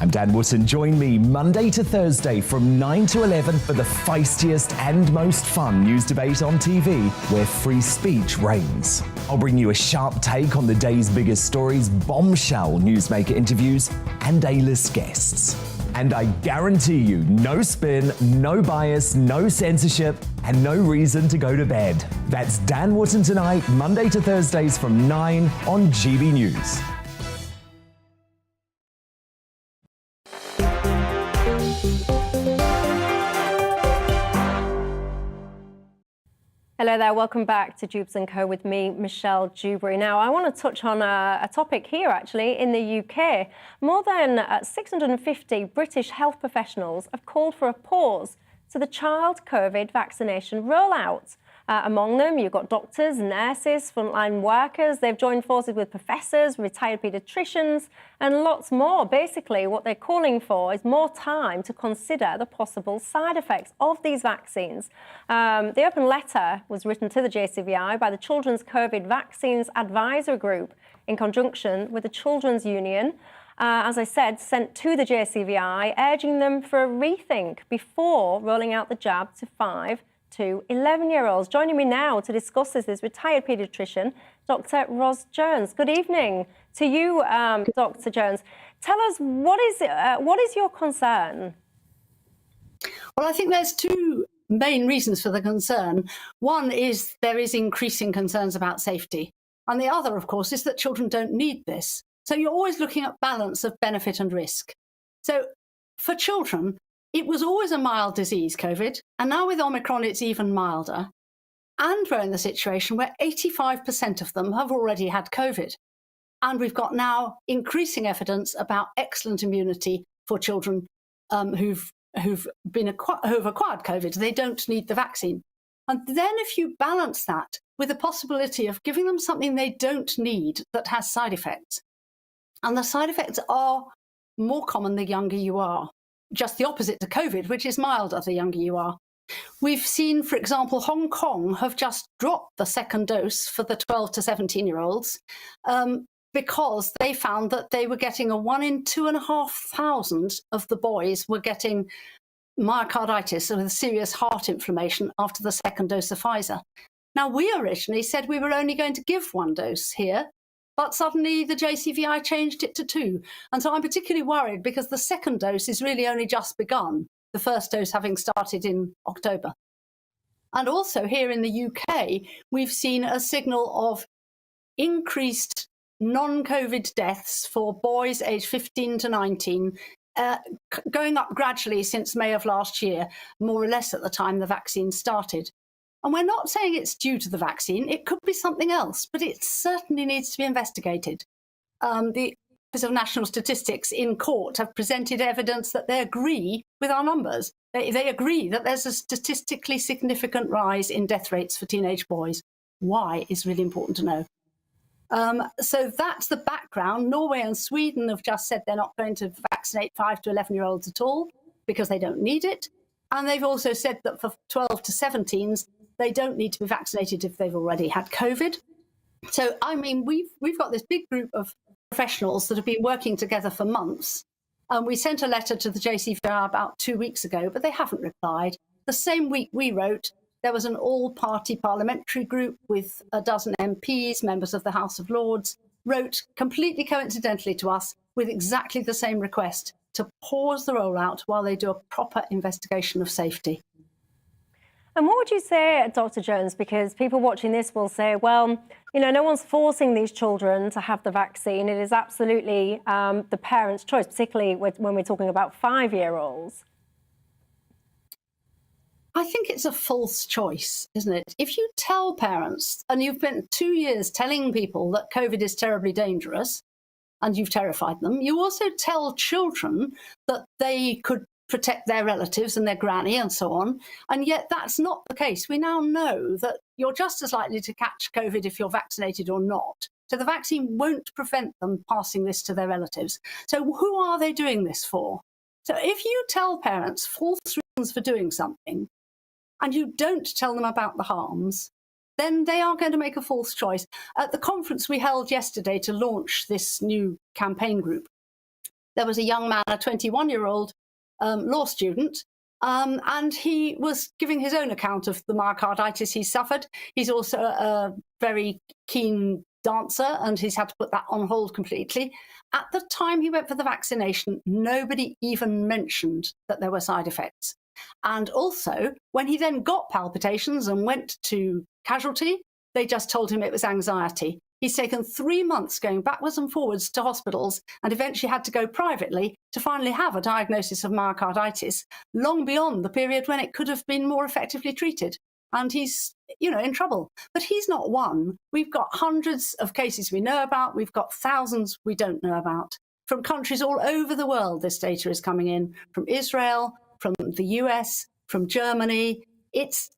I'm Dan Wootton. Join me Monday to Thursday from 9 to 11 for the feistiest and most fun news debate on TV, where free speech reigns. I'll bring you a sharp take on the day's biggest stories, bombshell newsmaker interviews, and A-list guests. And I guarantee you, no spin, no bias, no censorship, and no reason to go to bed. That's Dan Wootton Tonight, Monday to Thursdays from 9 on GB News. Hello there, welcome back to Dewbs & Co with me, Michelle Dewberry. Now, I want to touch on a topic here, actually, in the UK. More than 650 British health professionals have called for a pause to the child COVID vaccination rollout. Among them, you've got doctors, nurses, frontline workers. They've joined forces with professors, retired paediatricians, and lots more. Basically, what they're calling for is more time to consider the possible side effects of these vaccines. The open letter was written to the JCVI by the Children's COVID Vaccines Advisory Group in conjunction with the Children's Union. As I said, sent to the JCVI, urging them for a rethink before rolling out the jab to 5 to 11-year-olds. Joining me now to discuss this is retired paediatrician, Dr. Ros Jones. Good evening to you, Dr. Jones. Tell us, what is your concern? Well, I think there's two main reasons for the concern. One is there is increasing concerns about safety. And the other, of course, is that children don't need this. So you're always looking at balance of benefit and risk. So for children, it was always a mild disease, COVID, and now with Omicron, it's even milder. And we're in the situation where 85% of them have already had COVID. And we've got now increasing evidence about excellent immunity for children who've acquired COVID. They don't need the vaccine. And then if you balance that with the possibility of giving them something they don't need that has side effects, and the side effects are more common the younger you are. Just the opposite to COVID, which is milder the younger you are. We've seen, for example, Hong Kong have just dropped the second dose for the 12 to 17-year-olds because they found that they were getting 1 in 2,500 of the boys were getting myocarditis with serious heart inflammation after the second dose of Pfizer. Now, we originally said we were only going to give 1 dose here, but suddenly the JCVI changed it to 2. And so I'm particularly worried because the second dose is really only just begun, the first dose having started in October. And also here in the UK, we've seen a signal of increased non-COVID deaths for boys aged 15 to 19, going up gradually since May of last year, more or less at the time the vaccine started. And we're not saying it's due to the vaccine. It could be something else, but it certainly needs to be investigated. The Office of National Statistics in court have presented evidence that they agree with our numbers. They agree that there's a statistically significant rise in death rates for teenage boys. Why is really important to know. So that's the background. Norway and Sweden have just said they're not going to vaccinate 5 to 11-year-olds at all because they don't need it. And they've also said that for 12 to 17s, they don't need to be vaccinated if they've already had COVID. So, I mean, we've got this big group of professionals that have been working together for months. And we sent a letter to the JCVI about 2 weeks ago, but they haven't replied. The same week we wrote, there was an all-party parliamentary group with a dozen MPs, members of the House of Lords, wrote completely coincidentally to us with exactly the same request to pause the rollout while they do a proper investigation of safety. And what would you say, Dr. Jones, because people watching this will say, well, you know, no one's forcing these children to have the vaccine. It is absolutely the parents' choice, particularly when we're talking about 5-year-olds. I think it's a false choice, isn't it? If you tell parents, and you've spent 2 years telling people that COVID is terribly dangerous, and you've terrified them, you also tell children that they could protect their relatives and their granny and so on. And yet that's not the case. We now know that you're just as likely to catch COVID if you're vaccinated or not. So the vaccine won't prevent them passing this to their relatives. So who are they doing this for? So if you tell parents false reasons for doing something and you don't tell them about the harms, then they are going to make a false choice. At the conference we held yesterday to launch this new campaign group, there was a young man, a 21-year-old law student, and he was giving his own account of the myocarditis he suffered. He's also a very keen dancer, and he's had to put that on hold completely. At the time he went for the vaccination, nobody even mentioned that there were side effects. And also, when he then got palpitations and went to casualty, they just told him it was anxiety. He's taken 3 months going backwards and forwards to hospitals and eventually had to go privately to finally have a diagnosis of myocarditis, long beyond the period when it could have been more effectively treated. And he's, in trouble. But he's not one. We've got hundreds of cases we know about. We've got thousands we don't know about. From countries all over the world, this data is coming in, from Israel, from the US, from Germany. It's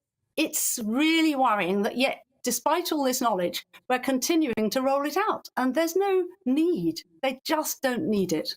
really worrying that yet, despite all this knowledge, we're continuing to roll it out. And there's no need. They just don't need it.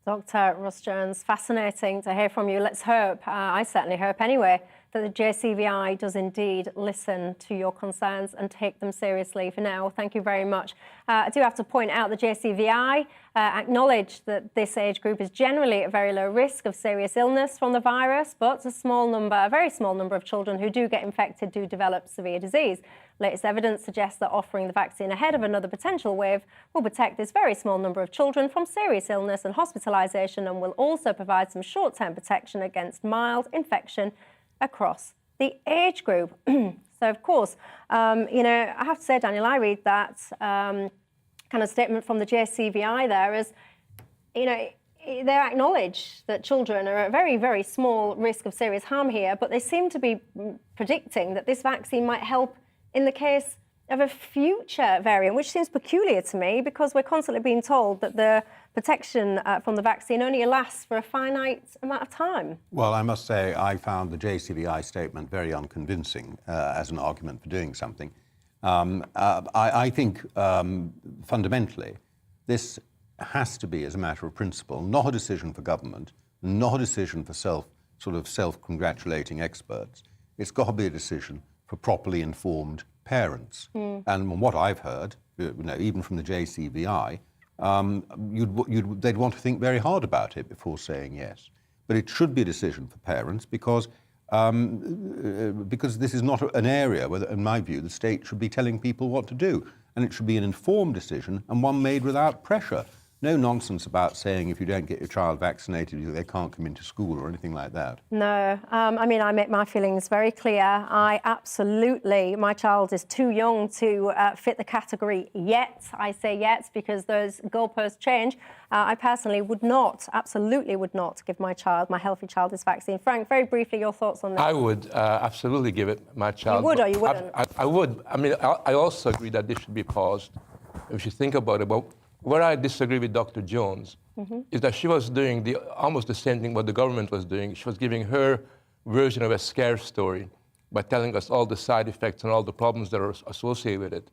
Dr. Russ Jones, fascinating to hear from you. Let's hope, I certainly hope anyway, that the JCVI does indeed listen to your concerns and take them seriously. For now, thank you very much. I do have to point out the JCVI acknowledge that this age group is generally at very low risk of serious illness from the virus, but a very small number of children who do get infected do develop severe disease. Latest evidence suggests that offering the vaccine ahead of another potential wave will protect this very small number of children from serious illness and hospitalisation, and will also provide some short-term protection against mild infection across the age group. So, of course, I have to say, Daniel, I read that kind of statement from the JCVI there as, they acknowledge that children are at very, very small risk of serious harm here, but they seem to be predicting that this vaccine might help in the case of a future variant, which seems peculiar to me because we're constantly being told that the protection from the vaccine only lasts for a finite amount of time. Well, I must say I found the JCVI statement very unconvincing as an argument for doing something. I think fundamentally this has to be, as a matter of principle, not a decision for government, not a decision for self-congratulating experts. It's got to be a decision for properly informed parents. And what I've heard, even from the JCVI, they'd want to think very hard about it before saying yes. But it should be a decision for parents because this is not an area where, in my view, the state should be telling people what to do. And it should be an informed decision and one made without pressure. No nonsense about saying if you don't get your child vaccinated, they can't come into school or anything like that. No, I make my feelings very clear. My child is too young to fit the category yet. I say yet because those goalposts change. I personally absolutely would not give my healthy child this vaccine. Frank, very briefly, your thoughts on that? I would absolutely give it my child. You would or you wouldn't? I would. I also agree that this should be paused. If you think about it, but where I disagree with Dr. Jones is that she was doing almost the same thing what the government was doing. She was giving her version of a scare story by telling us all the side effects and all the problems that are associated with it.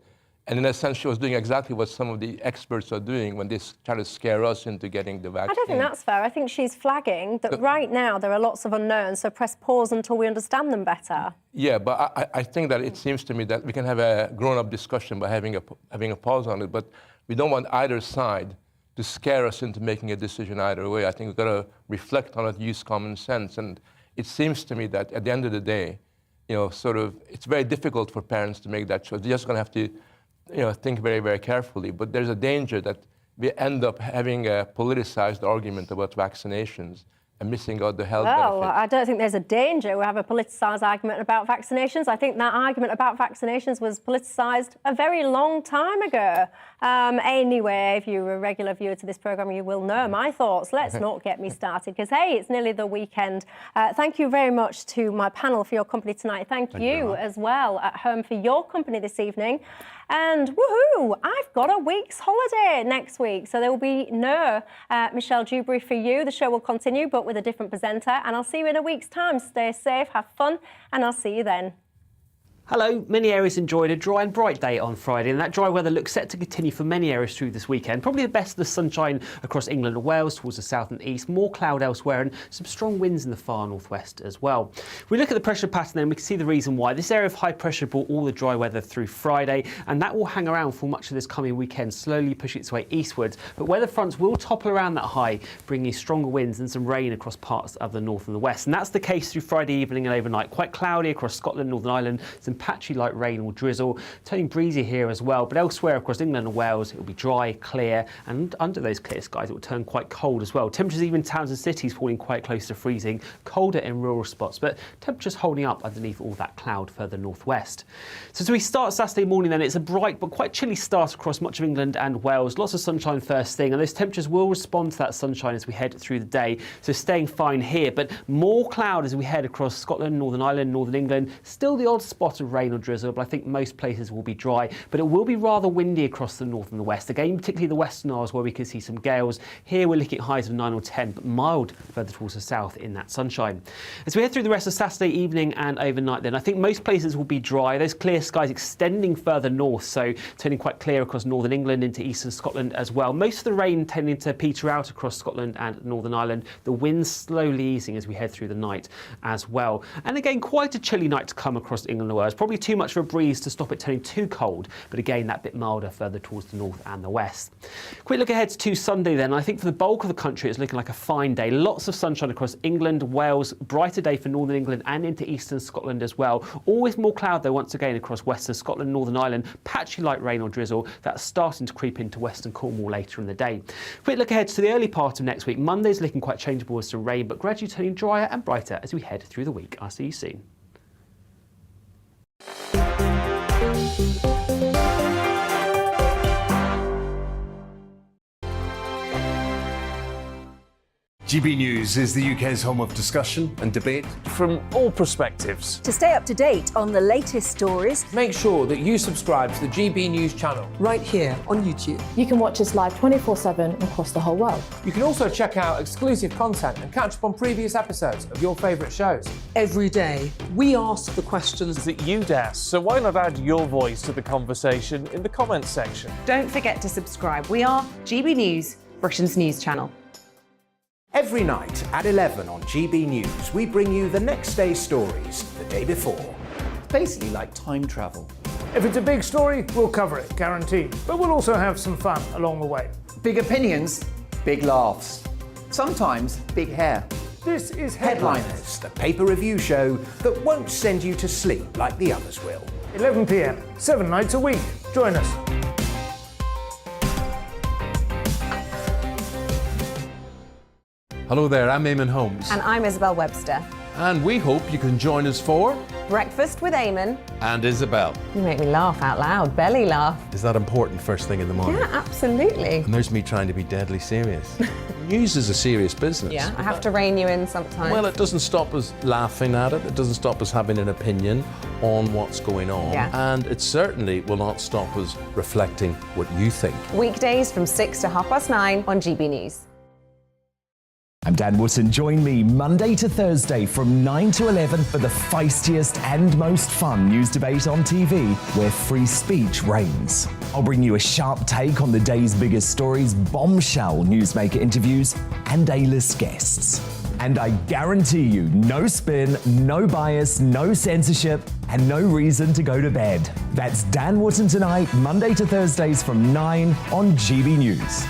And in a sense, she was doing exactly what some of the experts are doing when they try to scare us into getting the vaccine. I don't think that's fair. I think she's flagging that right now there are lots of unknowns, so press pause until we understand them better. Yeah, but I think that it seems to me that we can have a grown-up discussion by having a pause on it, but we don't want either side to scare us into making a decision either way. I think we've got to reflect on it, use common sense. And it seems to me that at the end of the day, it's very difficult for parents to make that choice. They're just going to have to, think very, very carefully. But there's a danger that we end up having a politicized argument about vaccinations and missing out the health benefits. Well, I don't think there's a danger we have a politicised argument about vaccinations. I think that argument about vaccinations was politicised a very long time ago. Anyway, if you're a regular viewer to this programme, you will know my thoughts. Let's not get me started, because, hey, it's nearly the weekend. Thank you very much to my panel for your company tonight. Thank you as well at home for your company this evening. And woohoo, I've got a week's holiday next week, so there will be no Michelle Dewberry for you. The show will continue, but with a different presenter, and I'll see you in a week's time. Stay safe, have fun, and I'll see you then. Hello, many areas enjoyed a dry and bright day on Friday, and that dry weather looks set to continue for many areas through this weekend. Probably the best of the sunshine across England and Wales towards the south and east, more cloud elsewhere and some strong winds in the far northwest as well. If we look at the pressure pattern then, we can see the reason why. This area of high pressure brought all the dry weather through Friday, and that will hang around for much of this coming weekend, slowly pushing its way eastwards. But weather fronts will topple around that high, bringing stronger winds and some rain across parts of the north and the west. And that's the case through Friday evening and overnight. Quite cloudy across Scotland, Northern Ireland, some patchy light rain or drizzle, turning breezy here as well, but elsewhere across England and Wales it will be dry, clear, and under those clear skies it will turn quite cold as well. Temperatures even in towns and cities falling quite close to freezing, colder in rural spots, but temperatures holding up underneath all that cloud further northwest. So as we start Saturday morning then, it's a bright but quite chilly start across much of England and Wales. Lots of sunshine first thing, and those temperatures will respond to that sunshine as we head through the day, so staying fine here, but more cloud as we head across Scotland, Northern Ireland, Northern England. Still the odd spot of rain or drizzle, but I think most places will be dry, but it will be rather windy across the north and the west. Again, particularly the Western Isles where we can see some gales. Here we're looking at highs of 9 or 10, but mild further towards the south in that sunshine. As we head through the rest of Saturday evening and overnight then, I think most places will be dry. Those clear skies extending further north, so turning quite clear across northern England into eastern Scotland as well. Most of the rain tending to peter out across Scotland and Northern Ireland. The winds slowly easing as we head through the night as well. And again, quite a chilly night to come across England and Wales. Probably too much of a breeze to stop it turning too cold, but again that bit milder further towards the north and the west. Quick look ahead to Sunday then. I think for the bulk of the country it's looking like a fine day. Lots of sunshine across England, Wales, brighter day for northern England and into eastern Scotland as well. Always more cloud though once again across western Scotland, Northern Ireland. Patchy light rain or drizzle that's starting to creep into western Cornwall later in the day. Quick look ahead to the early part of next week. Monday's looking quite changeable with some rain, but gradually turning drier and brighter as we head through the week. I'll see you soon. GB News is the UK's home of discussion and debate from all perspectives. To stay up to date on the latest stories, make sure that you subscribe to the GB News channel right here on YouTube. You can watch us live 24/7 across the whole world. You can also check out exclusive content and catch up on previous episodes of your favourite shows. Every day, we ask the questions that you'd ask, so why not add your voice to the conversation in the comments section? Don't forget to subscribe. We are GB News, Britain's news channel. Every night at 11 on GB News, we bring you the next day's stories the day before. It's basically like time travel. If it's a big story, we'll cover it, guaranteed. But we'll also have some fun along the way. Big opinions, big laughs. Sometimes big hair. This is Headliners, the paper review show that won't send you to sleep like the others will. 11 p.m, 7 nights a week. Join us. Hello there, I'm Eamon Holmes. And I'm Isabel Webster. And we hope you can join us for Breakfast with Eamon. And Isabel. You make me laugh out loud, belly laugh. Is that important first thing in the morning? Yeah, absolutely. And there's me trying to be deadly serious. News is a serious business. Yeah, I have to rein you in sometimes. Well, it doesn't stop us laughing at it. It doesn't stop us having an opinion on what's going on. Yeah. And it certainly will not stop us reflecting what you think. Weekdays from 6 to 9:30 on GB News. I'm Dan Wootton. Join me Monday to Thursday from 9 to 11 for the feistiest and most fun news debate on TV, where free speech reigns. I'll bring you a sharp take on the day's biggest stories, bombshell newsmaker interviews, and A-list guests. And I guarantee you, no spin, no bias, no censorship, and no reason to go to bed. That's Dan Wootton Tonight, Monday to Thursdays from 9 on GB News.